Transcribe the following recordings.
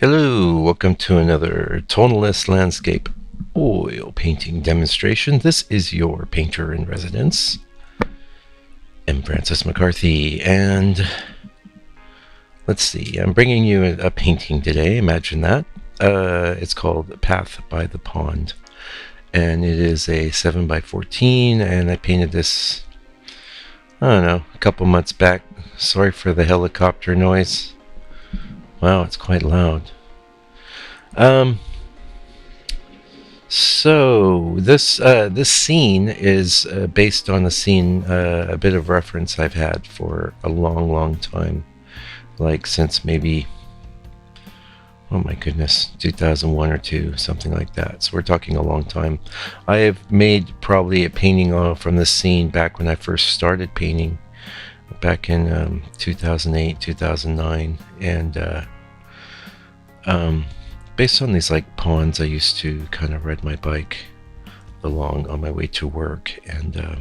Hello, welcome to another Tonalist landscape oil painting demonstration. This is your painter in residence, M. Francis McCarthy, and let's see, I'm bringing you a painting today. Imagine that. It's called Path by the Pond, and it is a 7 by 14, and I painted this, I don't know, a couple months back. Sorry for the helicopter noise. Wow, it's quite loud. Um, So this scene is based on a scene, a bit of reference I've had for a long time, like since maybe, oh my goodness, 2001 or two, something like that. So we're talking a long time. I have made probably a painting from this scene back when I first started painting, back in 2008, 2009, and based on these like ponds, I used to kind of ride my bike along on my way to work, and of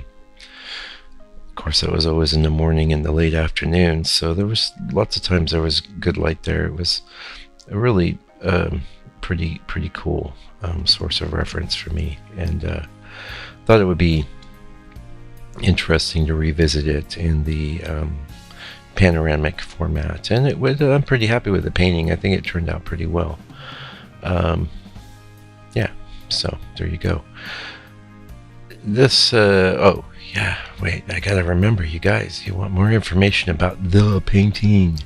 course that was always in the morning and the late afternoon, so there was lots of times there was good light there. It was a really pretty cool source of reference for me, and thought it would be interesting to revisit it in the panoramic format, and it would. I'm pretty happy with the painting. I think it turned out pretty well. Yeah, so there you go. This, oh, yeah, wait, I gotta remember, you guys, you want more information about the painting.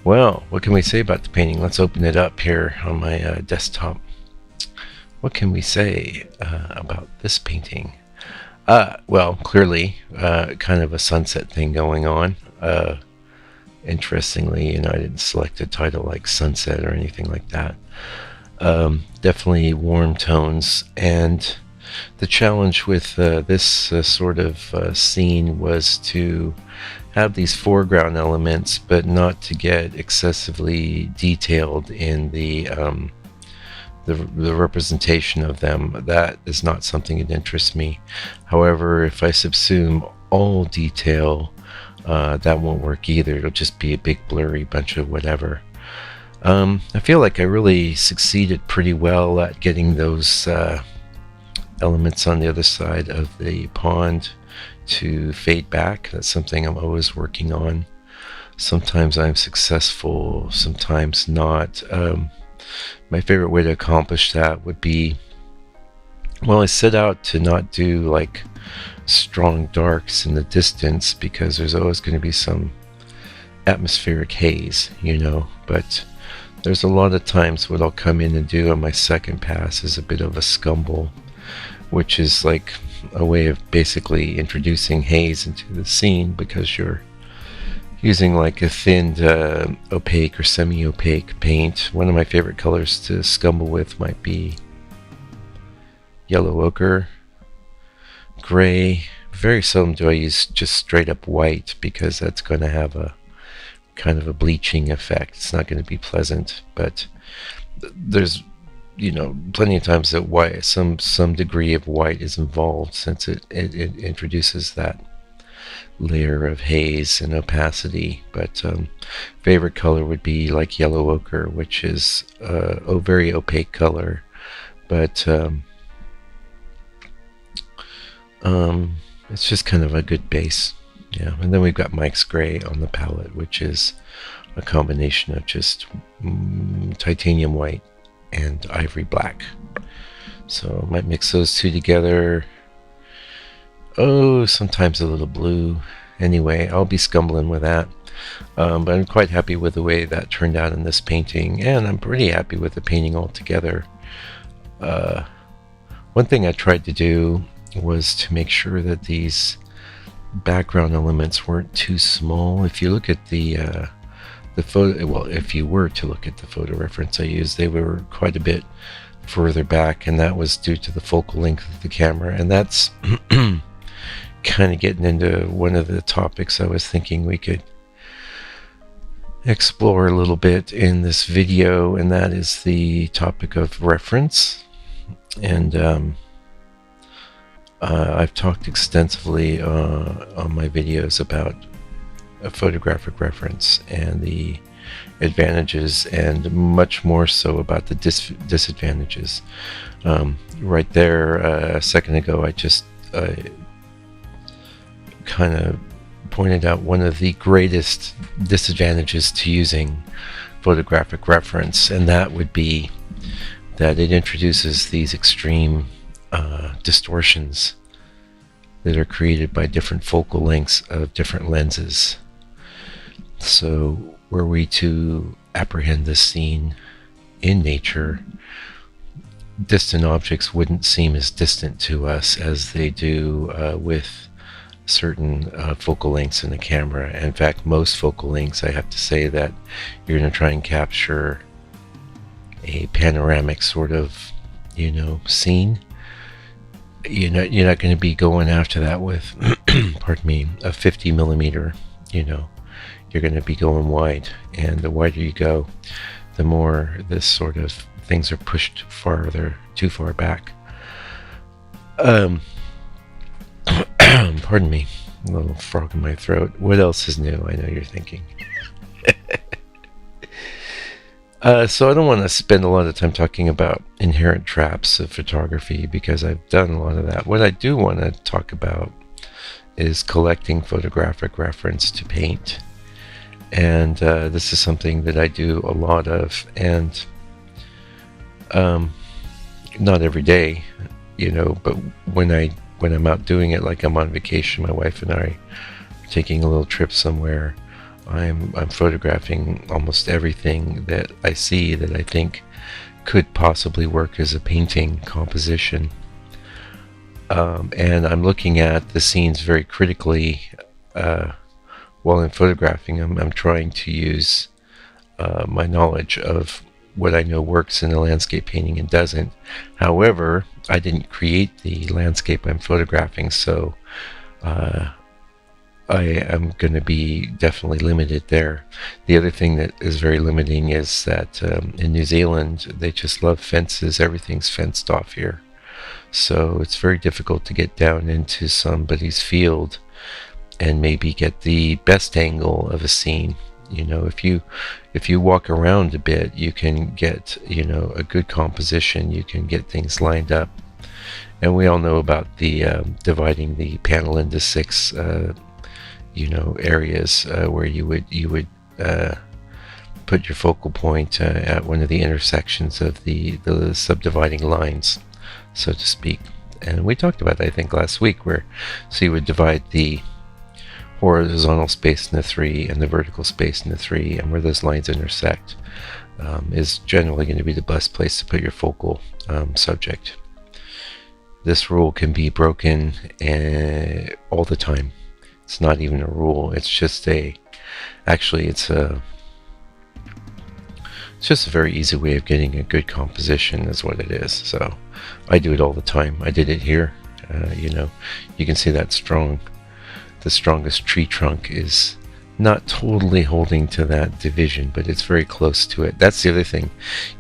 Well, what can we say about the painting? Let's open it up here on my desktop. What can we say about this painting? Well, clearly, kind of a sunset thing going on. Interestingly, I didn't select a title like Sunset or anything like that. Definitely warm tones, and the challenge with this sort of scene was to have these foreground elements, but not to get excessively detailed in the representation of them. That is not something that interests me. However, if I subsume all detail, that won't work either. It'll just be a big blurry bunch of whatever. I feel like I really succeeded pretty well at getting those elements on the other side of the pond to fade back. That's something I'm always working on. Sometimes I'm successful, sometimes not. My favorite way to accomplish that would be, well, I set out to not do like strong darks in the distance, because there's always going to be some atmospheric haze, but there's a lot of times what I'll come in and do on my second pass is a bit of a scumble, which is like a way of basically introducing haze into the scene, because you're using like a thinned opaque or semi-opaque paint. One of my favorite colors to scumble with might be yellow ochre, gray. Very seldom do I use just straight up white, because that's going to have a kind of a bleaching effect. It's not going to be pleasant, but there's plenty of times that white, some degree of white is involved, since it introduces that layer of haze and opacity. But favorite color would be like yellow ochre, which is a very opaque color, but it's just kind of a good base. Yeah, and then we've got Mike's Gray on the palette, which is a combination of just titanium white and ivory black. So I might mix those two together. Oh, sometimes a little blue. Anyway, I'll be scumbling with that. But I'm quite happy with the way that turned out in this painting, and I'm pretty happy with the painting altogether. One thing I tried to do was to make sure that these background elements weren't too small. If you look at the photo, well, if you were to look at the photo reference I used, they were quite a bit further back, and that was due to the focal length of the camera. And that's kind of getting into one of the topics I was thinking we could explore a little bit in this video, and that is the topic of reference. And I've talked extensively on my videos about a photographic reference and the advantages and much more so about the disadvantages. Right there, a second ago, I just kind of pointed out one of the greatest disadvantages to using photographic reference, and that would be that it introduces these extreme distortions that are created by different focal lengths of different lenses. So were we to apprehend this scene in nature, distant objects wouldn't seem as distant to us as they do with certain focal lengths in the camera. In fact, most focal lengths, I have to say that you're going to try and capture a panoramic sort of, scene. You're not going to be going after that with, pardon me, a 50 millimeter. You're going to be going wide, and the wider you go, the more this sort of things are pushed too far back. Pardon me, a little frog in my throat. What else is new? I know you're thinking. So I don't want to spend a lot of time talking about inherent traps of photography because I've done a lot of that. What I do want to talk about is collecting photographic reference to paint. And this is something that I do a lot of, and not every day, but when I'm out doing it, like I'm on vacation, my wife and I are taking a little trip somewhere, I'm photographing almost everything that I see that I think could possibly work as a painting composition. And I'm looking at the scenes very critically while I'm photographing them. I'm trying to use my knowledge of what I know works in a landscape painting and doesn't. However, I didn't create the landscape I'm photographing, so I am going to be definitely limited there. The other thing that is very limiting is that in New Zealand, they just love fences. Everything's fenced off here. So it's very difficult to get down into somebody's field and maybe get the best angle of a scene. If you walk around a bit, you can get, a good composition. You can get things lined up. And we all know about the dividing the panel into 6 areas where you would put your focal point at one of the intersections of the subdividing lines, so to speak. And we talked about that, I think, last week, so you would divide the horizontal space into 3 and the vertical space into 3, and where those lines intersect is generally going to be the best place to put your focal subject. This rule can be broken all the time. It's not even a rule. It's just it's just a very easy way of getting a good composition is what it is. So I do it all the time. I did it here. You can see that the strongest tree trunk is not totally holding to that division, but it's very close to it. That's the other thing.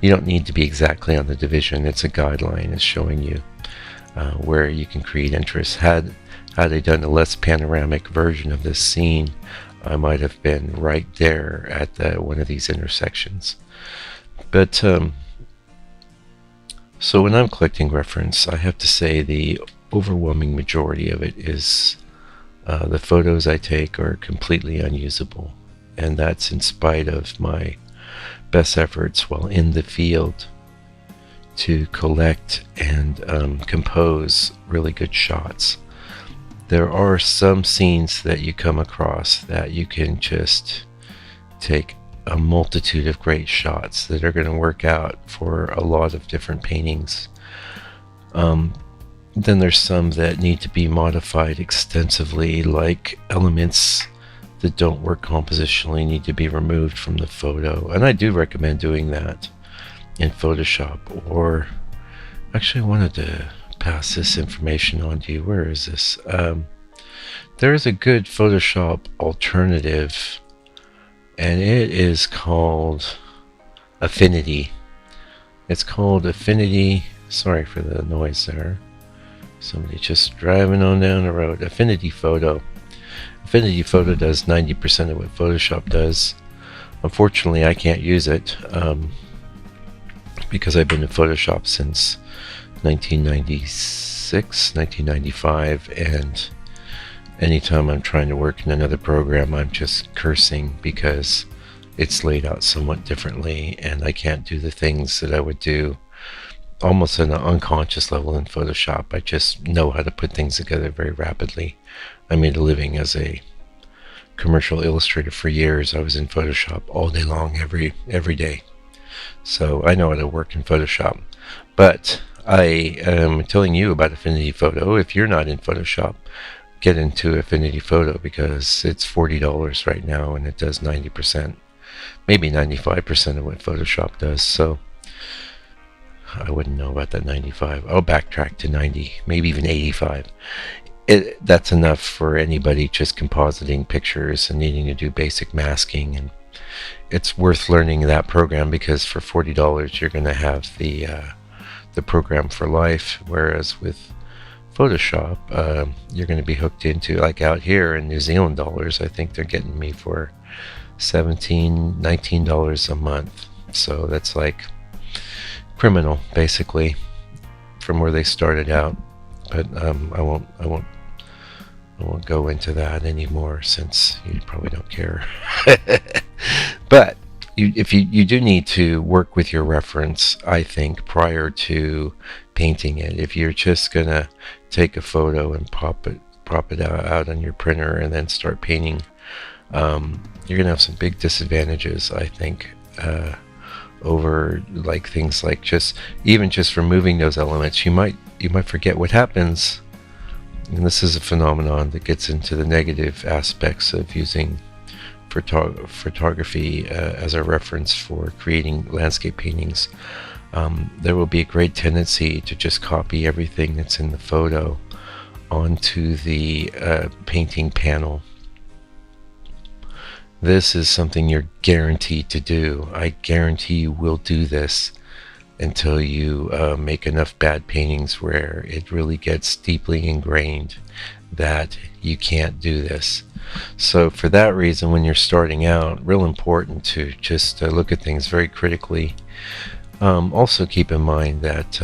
You don't need to be exactly on the division. It's a guideline. It's showing you where you can create interest. Had I done a less panoramic version of this scene, I might have been right there at one of these intersections. But so when I'm collecting reference, I have to say the overwhelming majority of it is the photos I take are completely unusable, and that's in spite of my best efforts while in the field to collect and compose really good shots. There are some scenes that you come across that you can just take a multitude of great shots that are going to work out for a lot of different paintings. Then there's some that need to be modified extensively, like elements that don't work compositionally need to be removed from the photo, and I do recommend doing that in Photoshop. Or actually I wanted to pass this information on to you. Where is this? There is a good Photoshop alternative, and it is called Affinity. It's called Affinity. Sorry for the noise there. Somebody just driving on down the road. Affinity Photo. Affinity Photo does 90% of what Photoshop does. Unfortunately, I can't use it because I've been in Photoshop since 1996, 1995, and anytime I'm trying to work in another program, I'm just cursing because it's laid out somewhat differently, and I can't do the things that I would do almost on an unconscious level in Photoshop. I just know how to put things together very rapidly. I made a living as a commercial illustrator for years. I was in Photoshop all day long, every day. So I know how to work in Photoshop. But I am telling you about Affinity Photo. If you're not in Photoshop, get into Affinity Photo because it's $40 right now and it does 90%, maybe 95% of what Photoshop does. So I wouldn't know about that 95. I'll backtrack to 90, maybe even 85. That's enough for anybody just compositing pictures and needing to do basic masking, and it's worth learning that program because for $40 you're going to have the program for life, whereas with Photoshop you're going to be hooked into, like out here in New Zealand dollars, I think they're getting me for $19 a month. So that's like criminal basically from where they started out. But I won't go into that anymore since you probably don't care. But if you do need to work with your reference, I think, prior to painting it. If you're just gonna take a photo and prop it out on your printer and then start painting, you're gonna have some big disadvantages, I think, over like things like just removing those elements. You might forget what happens. And this is a phenomenon that gets into the negative aspects of using photography as a reference for creating landscape paintings. There will be a great tendency to just copy everything that's in the photo onto the painting panel. This is something you're guaranteed to do. I guarantee you will do this until you make enough bad paintings where it really gets deeply ingrained that you can't do this. So for that reason, when you're starting out, real important to just look at things very critically. Also keep in mind that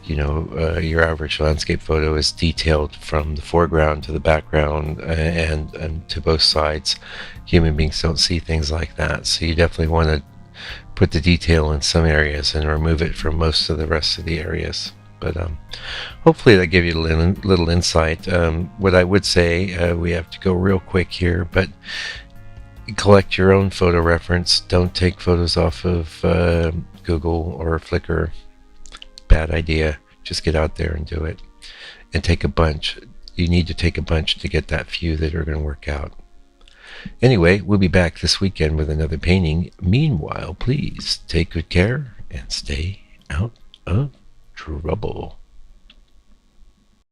your average landscape photo is detailed from the foreground to the background and to both sides. Human beings don't see things like that, so you definitely want to put the detail in some areas and remove it from most of the rest of the areas. But hopefully that gave you a little insight. What I would say, we have to go real quick here, but collect your own photo reference. Don't take photos off of Google or Flickr. Bad idea. Just get out there and do it. And take a bunch. You need to take a bunch to get that few that are going to work out. Anyway, we'll be back this weekend with another painting. Meanwhile, please take good care and stay out of trouble.